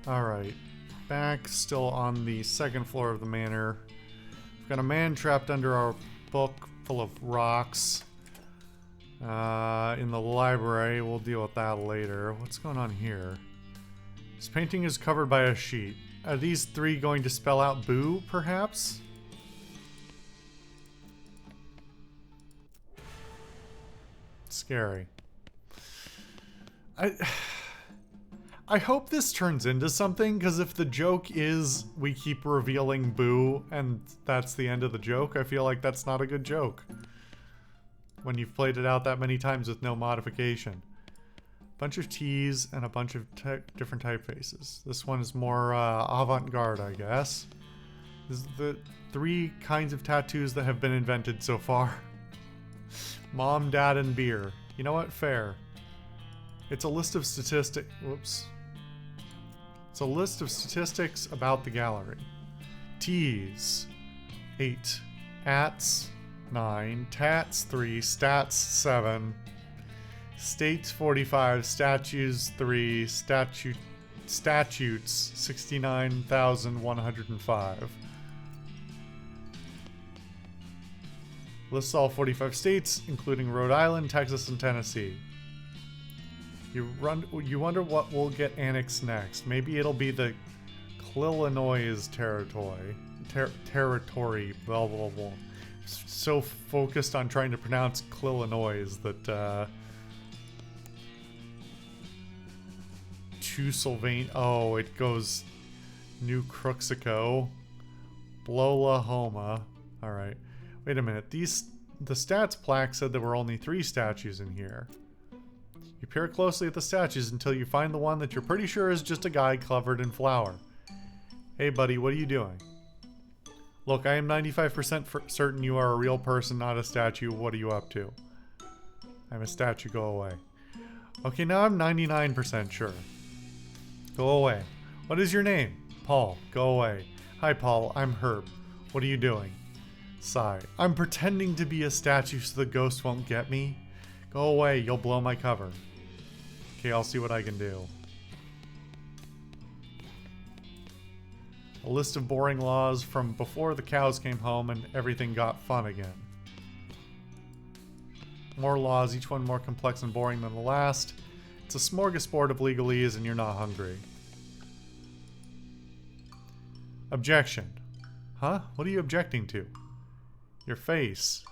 Alright. Back still on the second floor of the manor. We've got a man trapped under our book full of rocks. In the library. We'll deal with that later. What's going on here? This painting is covered by a sheet. Are these three going to spell out boo, perhaps? Scary. I hope this turns into something, because if the joke is we keep revealing boo and that's the end of the joke, I feel like that's not a good joke. When you've played it out that many times with no modification. Bunch of T's and a bunch of different typefaces. This one is more avant-garde, I guess. This is the 3 kinds of tattoos that have been invented so far. Mom, dad, and beer. You know what? Fair. It's a list of statistics. Whoops. It's a list of statistics about the gallery. T's 8, ats 9, tats 3, stats 7, states 45, statues 3, statutes 69,105. Lists all 45 states, including Rhode Island, Texas, and Tennessee. You wonder what will get annexed next. Maybe it'll be the Illinois territory. Territory, blah, blah, blah. So focused on trying to pronounce Illinois that, Sylvain. Oh, it goes New Cruxico. Blolahoma. Alright. Wait a minute. The stats plaque said there were only 3 statues in here. You peer closely at the statues until you find the one that you're pretty sure is just a guy covered in flour. Hey buddy, what are you doing? Look, I am 95% certain you are a real person, not a statue. What are you up to? I'm a statue, go away. Okay, now I'm 99% sure. Go away. What is your name? Paul, go away. Hi Paul, I'm Herb. What are you doing? Sigh. I'm pretending to be a statue so the ghost won't get me. Go away, you'll blow my cover. Okay, I'll see what I can do. A list of boring laws from before the cows came home and everything got fun again. More laws, each one more complex and boring than the last. It's a smorgasbord of legalese and you're not hungry. Objection. Huh? What are you objecting to? Your face.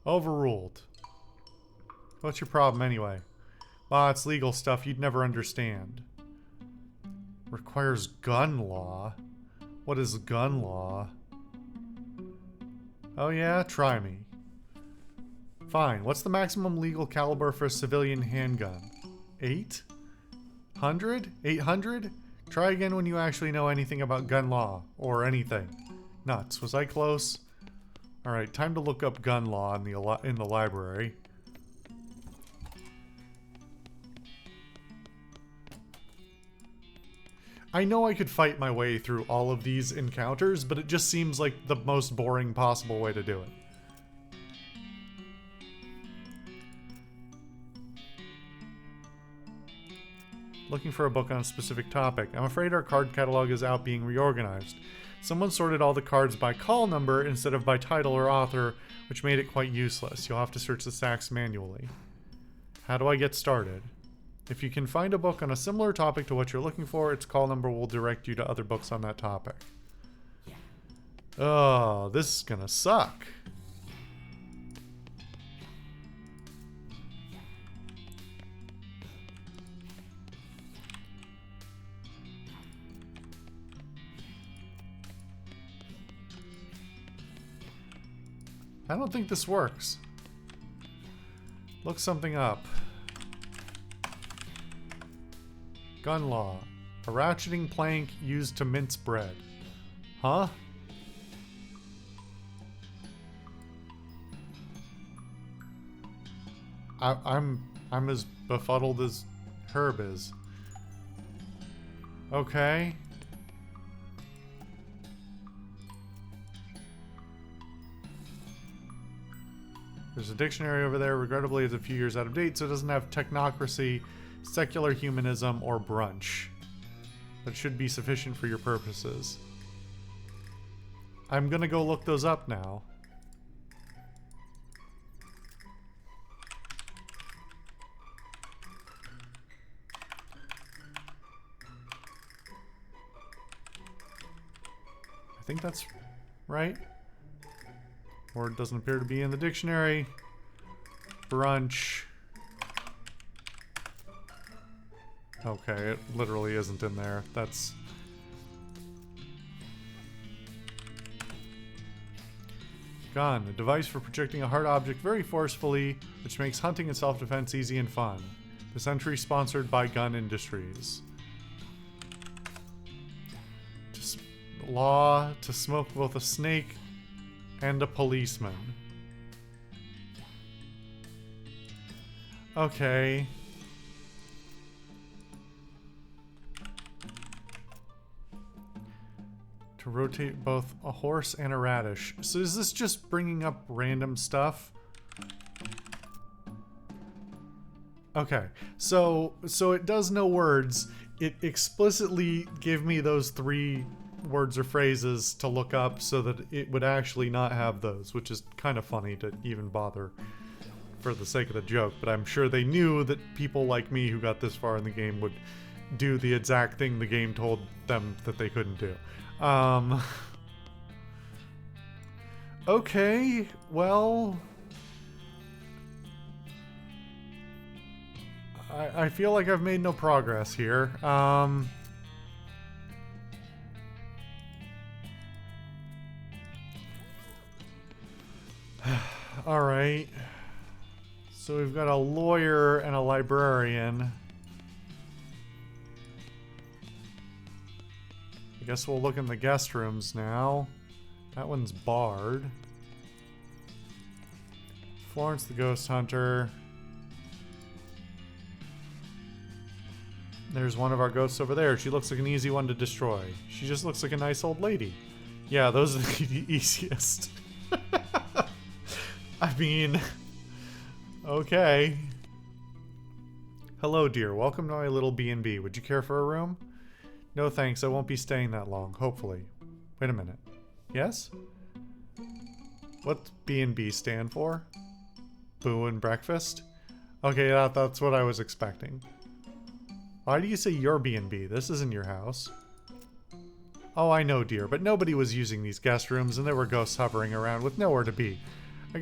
Overruled. What's your problem anyway? Ah, it's legal stuff you'd never understand. Requires gun law? What is gun law? Oh yeah? Try me. Fine. What's the maximum legal caliber for a civilian handgun? 800? 800? Try again when you actually know anything about gun law. Or anything. Nuts. Was I close? Alright, time to look up gun law in the library. I know I could fight my way through all of these encounters, but it just seems like the most boring possible way to do it. Looking for a book on a specific topic. I'm afraid our card catalog is out being reorganized. Someone sorted all the cards by call number instead of by title or author, which made it quite useless. You'll have to search the stacks manually. How do I get started? If you can find a book on a similar topic to what you're looking for, its call number will direct you to other books on that topic. Oh, this is gonna suck. I don't think this works. Look something up. Gun law. A ratcheting plank used to mince bread. Huh? I'm as befuddled as Herb is. Okay. There's a dictionary over there. Regrettably, it's a few years out of date, so it doesn't have technocracy, secular humanism, or brunch. That should be sufficient for your purposes. I'm gonna go look those up now. I think that's right. Or it doesn't appear to be in the dictionary. Brunch. Okay, it literally isn't in there. That's... Gun, a device for projecting a hard object very forcefully, which makes hunting and self-defense easy and fun. This entry sponsored by Gun Industries. Law to smoke both a snake and a policeman. Okay. To rotate both a horse and a radish. So is this just bringing up random stuff? Okay, so it does know words. It explicitly gave me those 3 words or phrases to look up so that it would actually not have those, which is kind of funny to even bother for the sake of the joke, but I'm sure they knew that people like me who got this far in the game would do the exact thing the game told them that they couldn't do. Okay, well... I feel like I've made no progress here. Alright. So we've got a lawyer and a librarian. I guess we'll look in the guest rooms now. That one's barred. Florence the Ghost Hunter. There's one of our ghosts over there. She looks like an easy one to destroy. She just looks like a nice old lady. Yeah, those are the easiest. I mean, okay. Hello, dear. Welcome to my little B&B. Would you care for a room? No thanks, I won't be staying that long, hopefully. Wait a minute. Yes? What's B&B stand for? Boo and breakfast? Okay, that's what I was expecting. Why do you say your B&B? This isn't your house. Oh, I know, dear, but nobody was using these guest rooms and there were ghosts hovering around with nowhere to be. I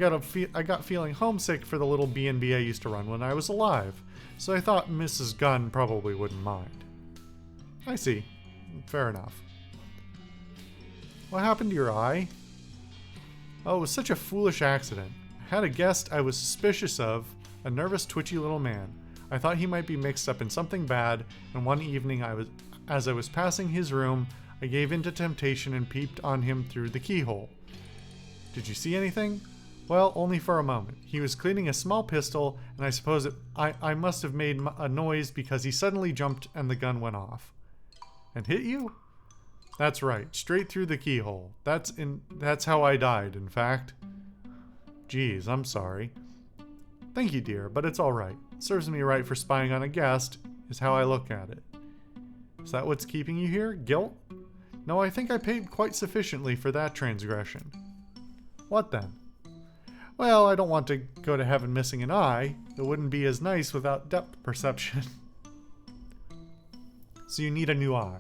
got feeling homesick for the little B&B I used to run when I was alive, so I thought Mrs. Gunn probably wouldn't mind. I see. Fair enough. What happened to your eye? Oh, it was such a foolish accident. I had a guest I was suspicious of, a nervous, twitchy little man. I thought he might be mixed up in something bad, and one evening as I was passing his room, I gave in to temptation and peeped on him through the keyhole. Did you see anything? Well, only for a moment. He was cleaning a small pistol, and I suppose I must have made a noise because he suddenly jumped and the gun went off. And hit you? That's right, straight through the keyhole. That's how I died, in fact. Geez, I'm sorry. Thank you, dear, but it's alright. Serves me right for spying on a guest, is how I look at it. Is that what's keeping you here? Guilt? No, I think I paid quite sufficiently for that transgression. What then? Well, I don't want to go to heaven missing an eye. It wouldn't be as nice without depth perception. So you need a new eye.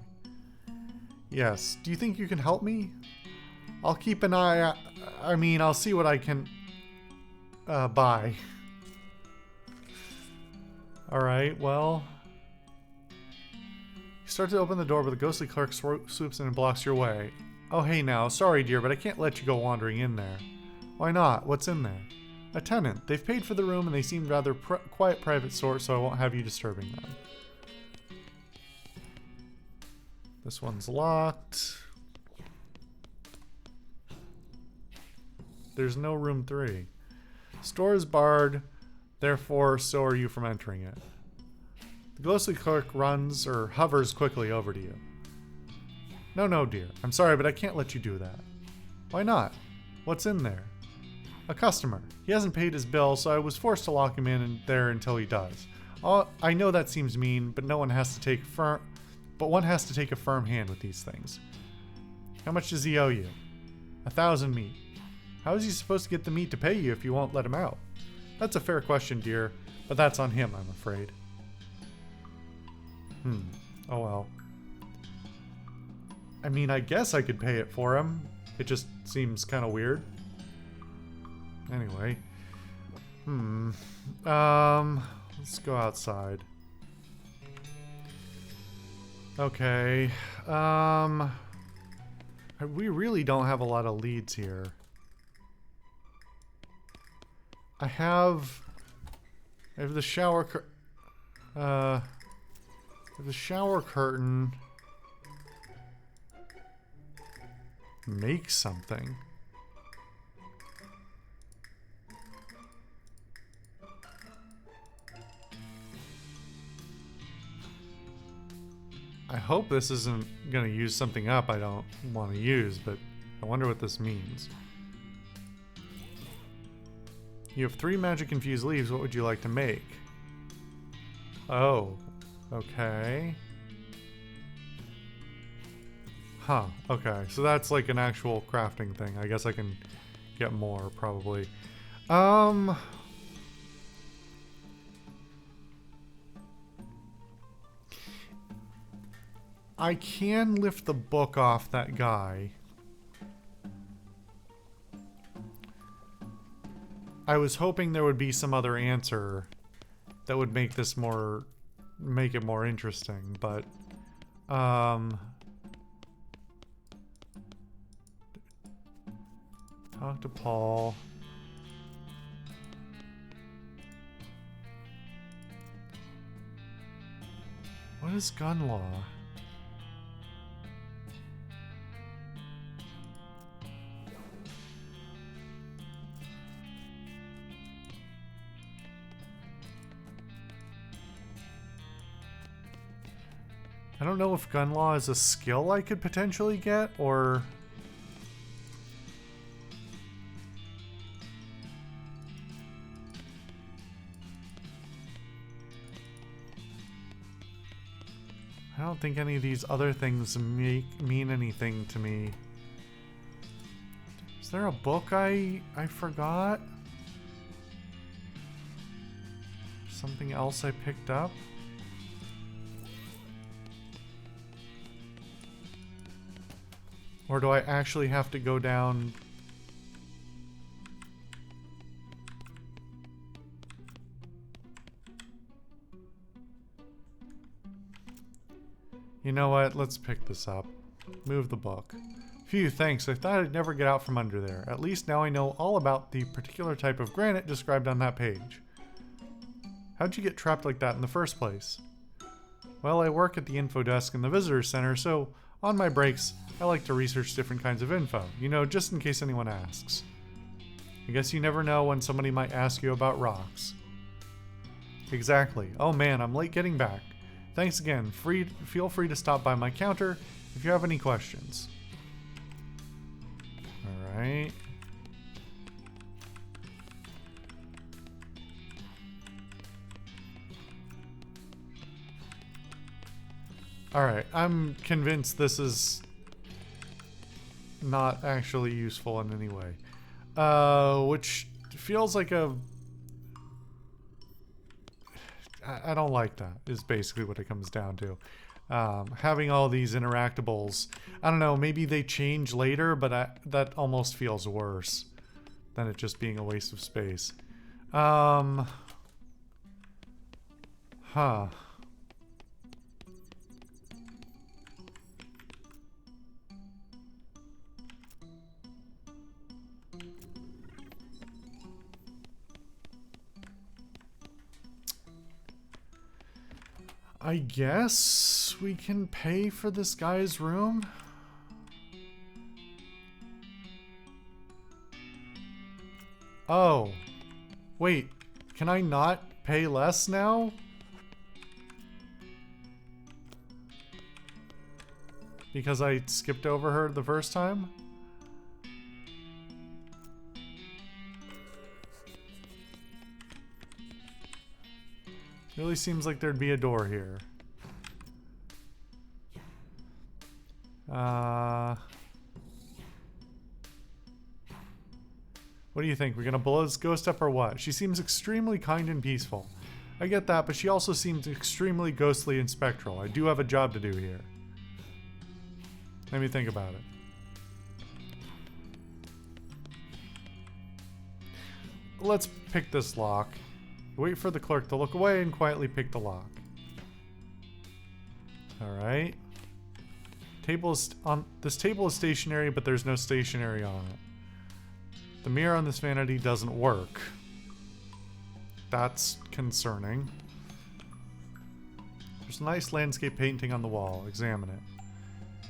Yes. Do you think you can help me? I'll keep an eye out. I mean, I'll see what I can buy. Alright, well... You start to open the door, but the ghostly clerk swoops in and blocks your way. Oh, hey now. Sorry, dear, but I can't let you go wandering in there. Why not? What's in there? A tenant. They've paid for the room and they seem rather quiet private sort, so I won't have you disturbing them. This one's locked. There's no room 3. Store is barred, therefore so are you from entering it. The ghostly clerk runs or hovers quickly over to you. No, dear. I'm sorry, but I can't let you do that. Why not? What's in there? A customer. He hasn't paid his bill, so I was forced to lock him in there until he does. I know that seems mean, but no one has to take but one has to take a firm hand with these things. How much does he owe you? 1,000 meat. How is he supposed to get the meat to pay you if you won't let him out? That's a fair question, dear, but that's on him, I'm afraid. Oh well. I mean, I guess I could pay it for him. It just seems kind of weird. Anyway. Let's go outside. Okay. We really don't have a lot of leads here. I have the shower curtain. Make something. I hope this isn't gonna use something up I don't want to use, but I wonder what this means. You have 3 magic infused leaves. What would you like to make? Oh, okay. Huh, okay. So that's like an actual crafting thing. I guess I can get more, probably. I can lift the book off that guy. I was hoping there would be some other answer that would make this make it more interesting, but talk to Paul. What is gun law? I don't know if gun law is a skill I could potentially get, or... I don't think any of these other things mean anything to me. Is there a book I forgot? Something else I picked up? Or do I actually have to go down? You know what? Let's pick this up. Move the book. Phew, thanks. I thought I'd never get out from under there. At least now I know all about the particular type of granite described on that page. How'd you get trapped like that in the first place? Well, I work at the info desk in the visitor center, so on my breaks, I like to research different kinds of info, you know, just in case anyone asks. I guess you never know when somebody might ask you about rocks. Exactly. Oh man, I'm late getting back. Thanks again. Feel free to stop by my counter if you have any questions. Alright. Alright, I'm convinced this is not actually useful in any way. Which feels like a... I don't like that, is basically what it comes down to. Having all these interactables, I don't know, maybe they change later, but that almost feels worse than it just being a waste of space. Huh. I guess we can pay for this guy's room. Oh. Wait, can I not pay less now? Because I skipped over her the first time? Really seems like there'd be a door here. What do you think? We're gonna blow this ghost up or what? She seems extremely kind and peaceful. I get that, but she also seems extremely ghostly and spectral. I do have a job to do here. Let me think about it. Let's pick this lock. Wait for the clerk to look away and quietly pick the lock. Alright. This table is stationary, but there's no stationery on it. The mirror on this vanity doesn't work. That's concerning. There's a nice landscape painting on the wall. Examine it.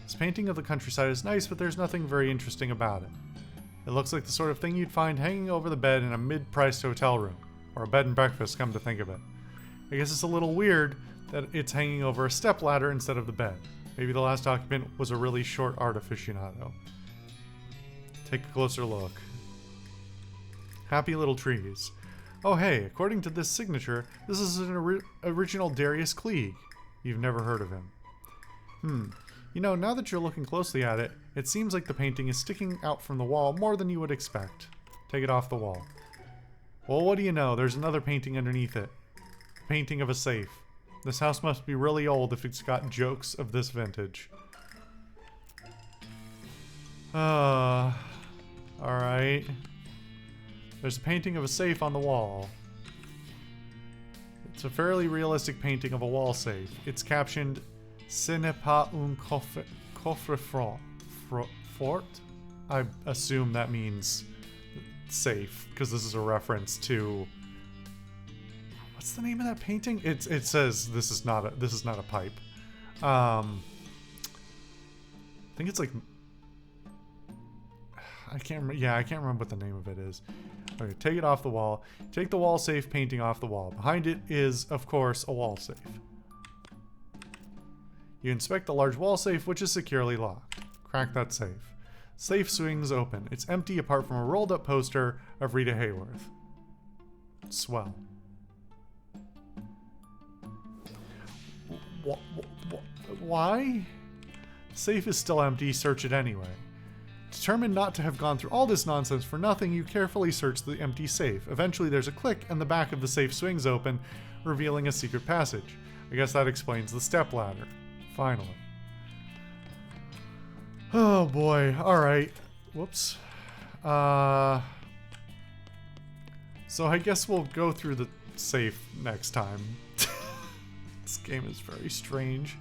This painting of the countryside is nice, but there's nothing very interesting about it. It looks like the sort of thing you'd find hanging over the bed in a mid-priced hotel room. Or a bed and breakfast, come to think of it. I guess it's a little weird that it's hanging over a stepladder instead of the bed. Maybe the last occupant was a really short art aficionado. Take a closer look. Happy little trees. Oh hey, according to this signature, this is an original Darius Klieg. You've never heard of him. You know, now that you're looking closely at it, it seems like the painting is sticking out from the wall more than you would expect. Take it off the wall. Well, what do you know? There's another painting underneath it. A painting of a safe. This house must be really old if it's got jokes of this vintage. Alright. There's a painting of a safe on the wall. It's a fairly realistic painting of a wall safe. It's captioned, "Ce n'est pas un coffre-fort." I assume that means safe, because this is a reference to... What's the name of that painting? It says this is not a pipe. I think it's like... I can't remember what the name of it is. Okay, take it off the wall. Take the wall safe painting off the wall. Behind it is, of course, a wall safe. You inspect the large wall safe, which is securely locked. Crack that safe. Safe swings open. It's empty apart from a rolled up poster of Rita Hayworth. Swell. Why? The safe is still empty. Search it anyway. Determined not to have gone through all this nonsense for nothing, you carefully search the empty safe. Eventually there's a click and the back of the safe swings open, revealing a secret passage. I guess that explains the stepladder. Finally. Oh boy. Alright. Whoops. So I guess we'll go through the safe next time. This game is very strange.